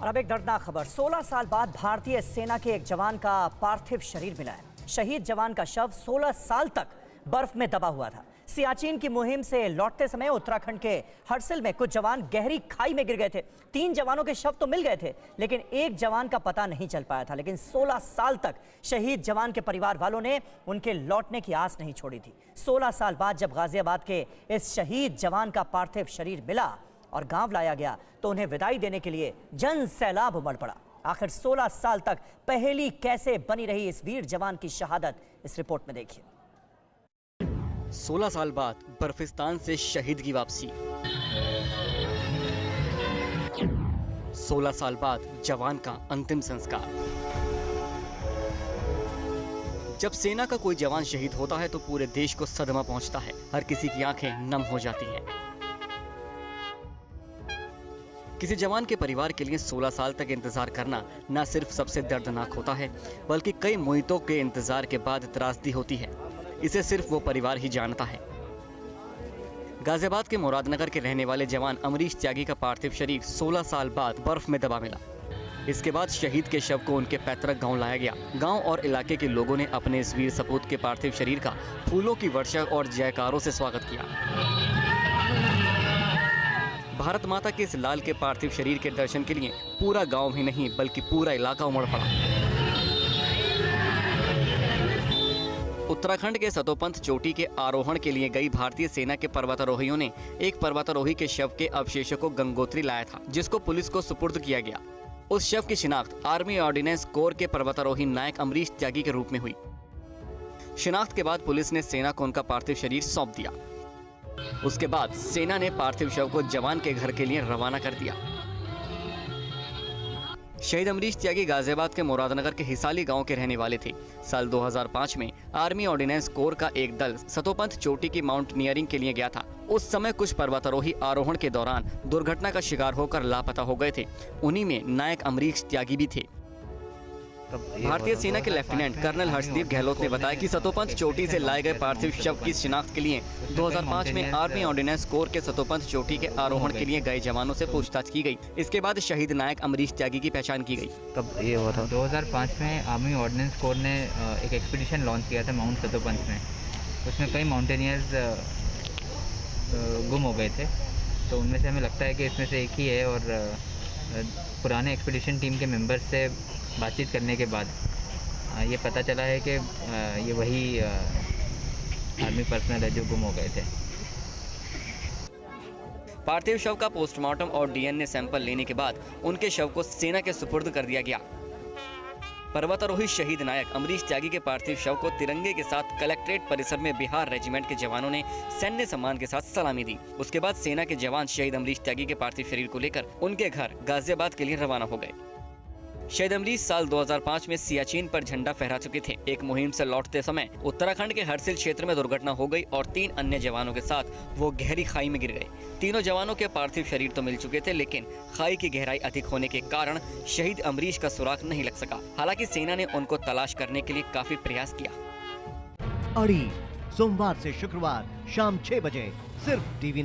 और अब एक दर्दनाक खबर। 16 साल बाद भारतीय सेना के एक जवान का पार्थिव शरीर मिला है। शहीद जवान का शव 16 साल तक बर्फ में दबा हुआ था। सियाचिन की मुहिम से लौटते समय उत्तराखंड के हरसिल में कुछ जवान गहरी खाई में गिर गए थे। 3 जवानों के शव तो मिल गए थे, लेकिन एक जवान का पता नहीं चल पाया था। लेकिन 16 साल तक शहीद जवान के परिवार वालों ने उनके लौटने की आस नहीं छोड़ी थी। 16 साल बाद जब गाजियाबाद के इस शहीद जवान का पार्थिव शरीर मिला और गांव लाया गया तो उन्हें विदाई देने के लिए जन सैलाब उमड़ पड़ा। आखिर 16 साल तक पहेली कैसे बनी रही इस वीर जवान की शहादत, इस रिपोर्ट में देखिए। 16 साल बाद बर्फिस्तान से शहीद की वापसी। 16 साल बाद जवान का अंतिम संस्कार। जब सेना का कोई जवान शहीद होता है तो पूरे देश को सदमा पहुंचता है। हर किसी की आंखें नम हो जाती हैं। किसी जवान के परिवार के लिए 16 साल तक इंतजार करना न सिर्फ सबसे दर्दनाक होता है, बल्कि कई मुहितों के इंतजार के बाद त्रासदी होती है। इसे सिर्फ वो परिवार ही जानता है। गाजियाबाद के मुरादनगर के रहने वाले जवान अमरीश त्यागी का पार्थिव शरीर 16 साल बाद बर्फ में दबा मिला। इसके बाद शहीद के शव को उनके पैतृक गांव लाया गया। गांव और इलाके के लोगों ने अपने इस वीर सपूत के पार्थिव शरीर का फूलों की वर्षा और जयकारों से स्वागत किया। भारत माता के इस लाल के पार्थिव शरीर के दर्शन के लिए पूरा गांव ही नहीं बल्कि पूरा इलाका उमड़ पड़ा। उत्तराखंड के सतोपंथ चोटी के आरोहण के लिए गई भारतीय सेना के पर्वतारोहियों ने एक पर्वतारोही के शव के अवशेषों को गंगोत्री लाया था, जिसको पुलिस को सुपुर्द किया गया। उस शव की शिनाख्त आर्मी ऑर्डिनेंस कोर के पर्वतारोही नायक अमरीश त्यागी के रूप में हुई। शिनाख्त के बाद पुलिस ने सेना को उनका पार्थिव शरीर सौंप दिया। उसके बाद सेना ने पार्थिव शव को जवान के घर के लिए रवाना कर दिया। शहीद अमरीश त्यागी गाजियाबाद के मुरादनगर के हिसाली गांव के रहने वाले थे। साल 2005 में आर्मी ऑर्डिनेंस कोर का एक दल सतोपंथ चोटी की माउंटेनियरिंग के लिए गया था। उस समय कुछ पर्वतारोही आरोहण के दौरान दुर्घटना का शिकार होकर लापता हो गए थे। उन्हीं में नायक अमरीश त्यागी भी थे। भारतीय सेना के लेफ्टिनेंट कर्नल हर्षदीप गहलोत ने बताया कि सतोपंथ चोटी से लाए गए पार्थिव शव की शिनाख्त के लिए 2005 में आर्मी ऑर्डिनेंस कोर के सतोपंथ चोटी के आरोहण के लिए गए जवानों से पूछताछ की गई। इसके बाद शहीद नायक अमरीश त्यागी की पहचान की गई। कब ये हुआ था? 2005 में आर्मी ऑर्डिनेंस कोर ने एक एक्सपीडिशन लॉन्च किया था माउंट सतोपंथ में। उसमें कई माउंटेनियर्स गुम हो गए थे, तो उनमें से हमें लगता है कि इसमें से एक ही है। और पुराने एक्सपीडिशन टीम के मेंबर्स से बातचीत करने के बाद ये पता चला है कि ये वही आर्मी पर्सनल है जो गुम हो गए थे। पार्थिव शव का पोस्टमार्टम और डीएनए सैंपल लेने के बाद उनके शव को सेना के सुपुर्द कर दिया गया। पर्वतारोही शहीद नायक अमरीश त्यागी के पार्थिव शव को तिरंगे के साथ कलेक्ट्रेट परिसर में बिहार रेजिमेंट के जवानों ने सैन्य सम्मान के साथ सलामी दी। उसके बाद सेना के जवान शहीद अमरीश त्यागी के पार्थिव शरीर को लेकर उनके घर गाजियाबाद के लिए रवाना हो गए। शहीद अमरीश साल 2005 में सियाचिन पर झंडा फहरा चुके थे। एक मुहिम से लौटते समय उत्तराखंड के हरसिल क्षेत्र में दुर्घटना हो गई और 3 अन्य जवानों के साथ वो गहरी खाई में गिर गए। तीनों जवानों के पार्थिव शरीर तो मिल चुके थे, लेकिन खाई की गहराई अधिक होने के कारण शहीद अमरीश का सुराग नहीं लग सका। हालांकि सेना ने उनको तलाश करने के लिए काफी प्रयास किया। अड़ी सोमवार से शुक्रवार शाम 6 बजे सिर्फ टीवी